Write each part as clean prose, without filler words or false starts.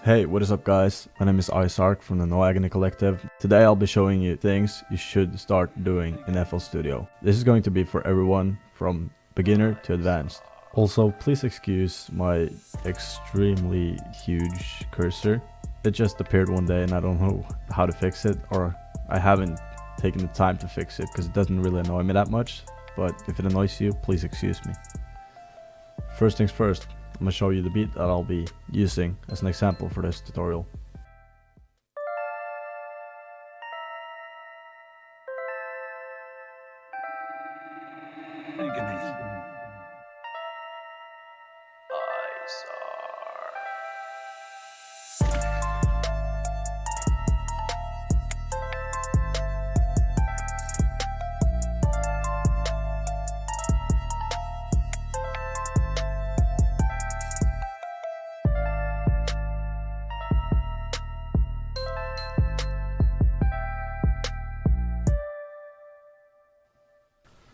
Hey, what is up guys? My name is ISARK from the No Agony Collective. Today I'll be showing you things you should start doing in FL Studio. This is going to be for everyone from beginner to advanced. Also, please excuse my extremely huge cursor. It just appeared one day and I don't know how to fix it, or I haven't taken the time to fix it because it doesn't really annoy me that much. But if it annoys you, please excuse me. First things first. I'm going to show you the beat that I'll be using as an example for this tutorial.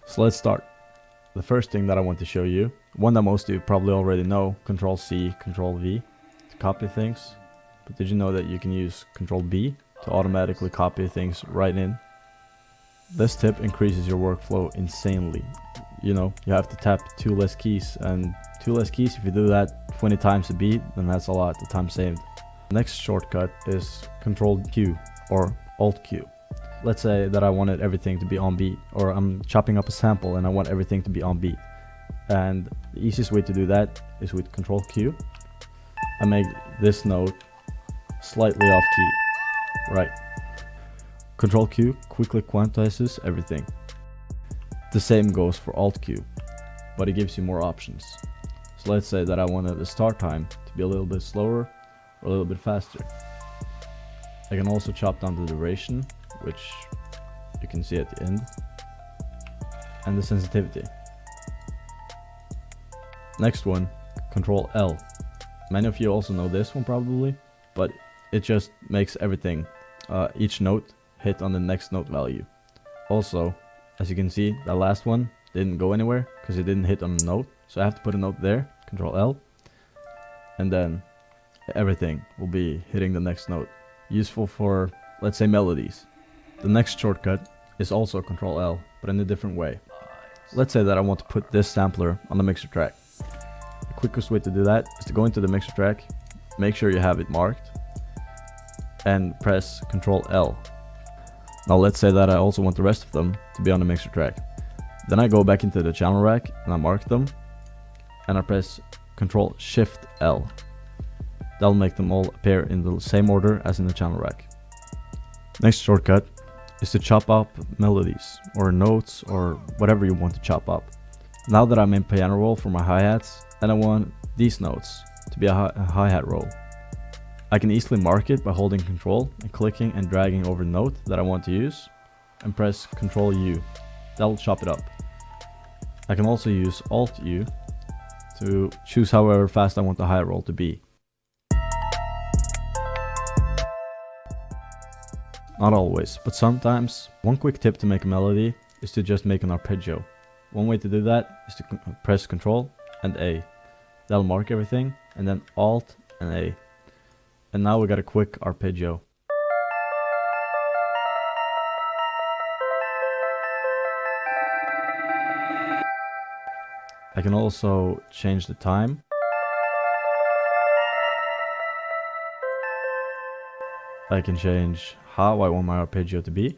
So let's start. The first thing that I want to show you, one that most of you probably already know, Control C, Control V to copy things. But did you know that you can use Control B to automatically copy things right in? This tip increases your workflow insanely. You know, you have to tap 2 less keys, and 2 less keys, if you do that 20 times a beat, then that's a lot of time saved. Next shortcut is Control Q or Alt Q. Let's say that I wanted everything to be on beat, or I'm chopping up a sample and I want everything to be on beat. And the easiest way to do that is with Control Q. I make this note slightly off key, right? Control Q quickly quantizes everything. The same goes for Alt Q, but it gives you more options. So let's say that I wanted the start time to be a little bit slower or a little bit faster. I can also chop down the duration, which you can see at the end, and the sensitivity. Next one, Control L. Many of you also know this one probably, but it just makes everything, each note, hit on the next note value. Also, as you can see, that last one didn't go anywhere because it didn't hit on a note, so I have to put a note there, Control L, and then everything will be hitting the next note. Useful for, let's say, melodies. The next shortcut is also Control L, but in a different way. Let's say that I want to put this sampler on the mixer track. The quickest way to do that is to go into the mixer track, make sure you have it marked, and press Control L. Now let's say that I also want the rest of them to be on the mixer track. Then I go back into the channel rack and I mark them, and I press Control Shift L. That'll make them all appear in the same order as in the channel rack. Next shortcut is to chop up melodies or notes or whatever you want to chop up. Now that I'm in piano roll for my hi-hats and I want these notes to be a hi-hat roll, I can easily mark it by holding Control and clicking and dragging over the note that I want to use, and press Control U. That'll chop it up. I can also use Alt U to choose however fast I want the hi-hat roll to be. Not always, but sometimes. One quick tip to make a melody is to just make an arpeggio. One way to do that is to press Control and A. That'll mark everything, and then Alt and A. And now we got a quick arpeggio. I can also change the time. I can change how I want my arpeggio to be.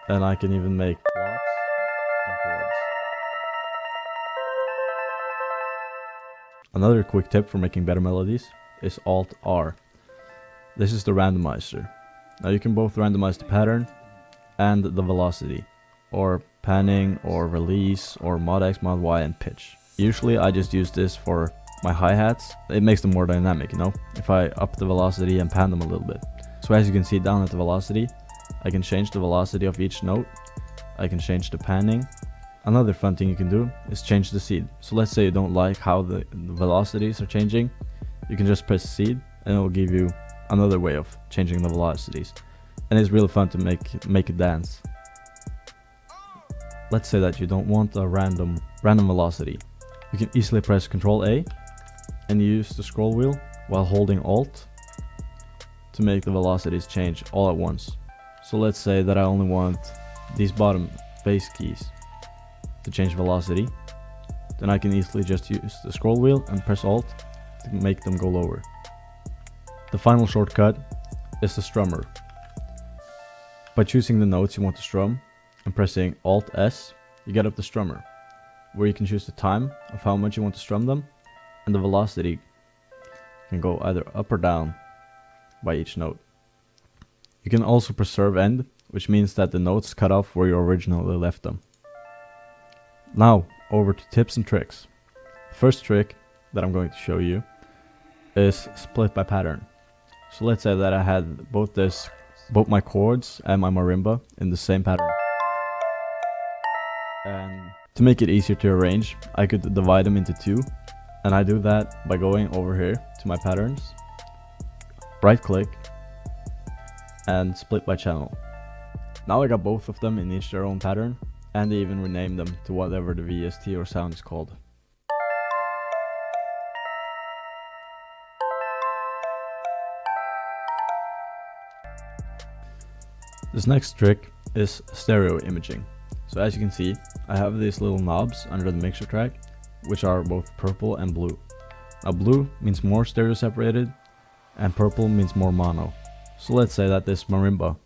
And I can even make blocks and chords. Another quick tip for making better melodies is Alt R. This is the randomizer. Now you can both randomize the pattern and the velocity, or panning, or release, or mod X, mod Y, and pitch. Usually I just use this for my hi-hats. It makes them more dynamic, you know, if I up the velocity and pan them a little bit. So as you can see down at the velocity, I can change the velocity of each note. I can change the panning. Another fun thing you can do is change the seed. So let's say you don't like how the velocities are changing. You can just press seed and it will give you another way of changing the velocities. And it's really fun to make it dance. let's say that you don't want a random velocity. You can easily press Ctrl A and use the scroll wheel while holding Alt to make the velocities change all at once. So let's say that I only want these bottom bass keys to change velocity. Then I can easily just use the scroll wheel and press Alt to make them go lower. The final shortcut is the strummer. By choosing the notes you want to strum and pressing Alt S, you get up the strummer, where you can choose the time of how much you want to strum them, and the velocity can go either up or down by each note. You can also preserve end, which means that the notes cut off where you originally left them. Now over to tips and tricks. The first trick that I'm going to show you is split by pattern. So let's say that I had both my chords and my marimba in the same pattern. And to make it easier to arrange, I could divide them into two. And I do that by going over here to my patterns, right click, and split by channel. Now I got both of them in each their own pattern, and they even renamed them to whatever the VST or sound is called. This next trick is stereo imaging. So as you can see, I have these little knobs under the mixer track, which are both purple and blue. Now blue means more stereo separated, and purple means more mono. So let's say that this marimba,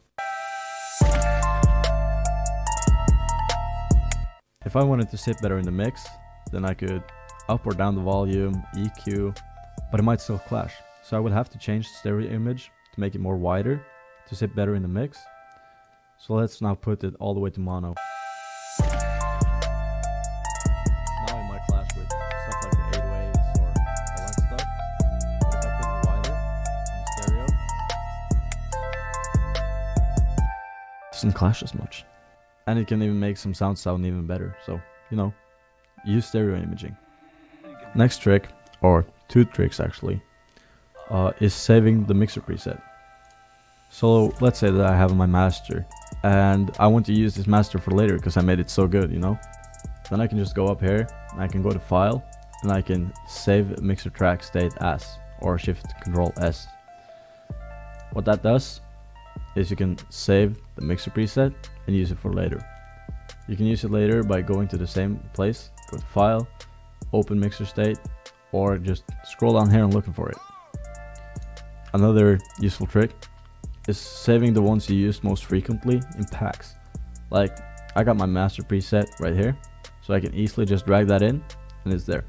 if I wanted to sit better in the mix, then I could up or down the volume, EQ, but it might still clash. So I would have to change the stereo image to make it more wider to sit better in the mix. So let's now put it all the way to mono. Now it might clash with stuff like the 808s or all that stuff. But if I put it wider in stereo, it doesn't clash as much. And it can even make some sound even better. So, you know, use stereo imaging. Next trick, or two tricks actually, is saving the mixer preset. So let's say that I have my master and I want to use this master for later because I made it so good, you know. Then I can just go up here and I can go to file and I can save mixer track state as, or shift Control S. What that does is you can save the mixer preset and use it for later. You can use it later by going to the same place, go to file, open mixer state, or just scroll down here and looking for it. Another useful trick is saving the ones you use most frequently in packs. Like, I got my master preset right here, so I can easily just drag that in and it's there.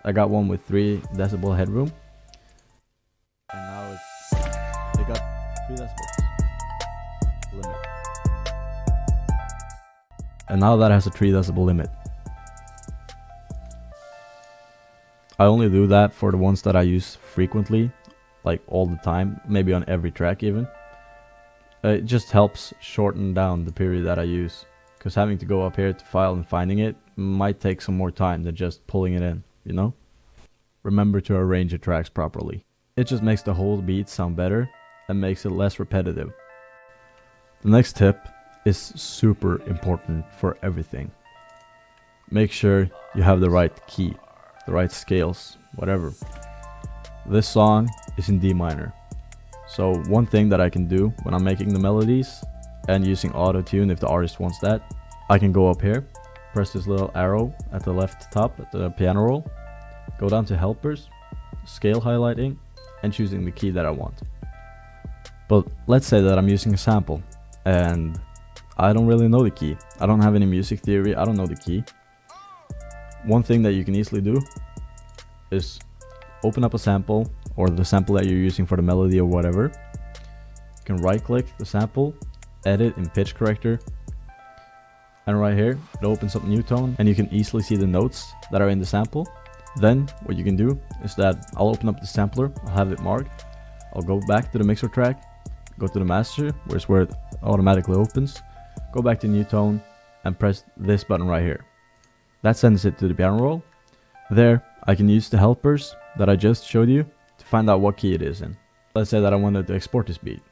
I got one with 3 decibel headroom, and now they got 3 decibels limit. And now that has a 3 decibel limit. I only do that for the ones that I use frequently, like all the time, maybe on every track even. It just helps shorten down the period that I use, because having to go up here to file and finding it might take some more time than just pulling it in, you know? Remember to arrange your tracks properly. It just makes the whole beat sound better and makes it less repetitive. The next tip is super important for everything. Make sure you have the right key, the right scales, whatever. This song is in D minor. So one thing that I can do when I'm making the melodies and using auto-tune if the artist wants that, I can go up here, press this little arrow at the left top at the piano roll, go down to helpers, scale highlighting, and choosing the key that I want. But let's say that I'm using a sample and I don't really know the key. I don't have any music theory, I don't know the key. One thing that you can easily do is open up a sample, or the sample that you're using for the melody or whatever. You can right click the sample, edit in pitch corrector, and right here it opens up new tone and you can easily see the notes that are in the sample. Then what you can do is that I'll open up the sampler, I'll have it marked, I'll go back to the mixer track, go to the master, where it automatically opens, go back to new tone and press this button right here. That sends it to the piano roll. There I can use the helpers that I just showed you to find out what key it is in. Let's say that I wanted to export this beat.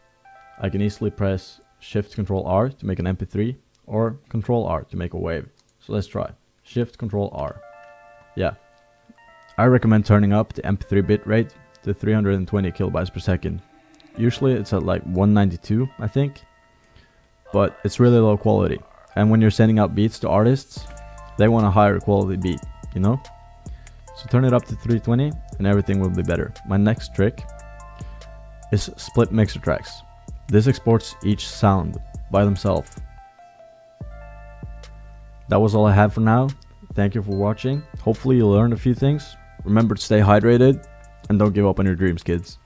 I can easily press Shift Control R to make an MP3 or Control R to make a wave. So let's try. Shift Control R. Yeah. I recommend turning up the MP3 bitrate to 320 kilobytes per second. Usually it's at like 192, I think. But it's really low quality. And when you're sending out beats to artists, they want a higher quality beat, you know? So turn it up to 320 and everything will be better. My next trick is split mixer tracks. This exports each sound by themselves. That was all I have for now. Thank you for watching. Hopefully you learned a few things. Remember to stay hydrated and don't give up on your dreams, kids.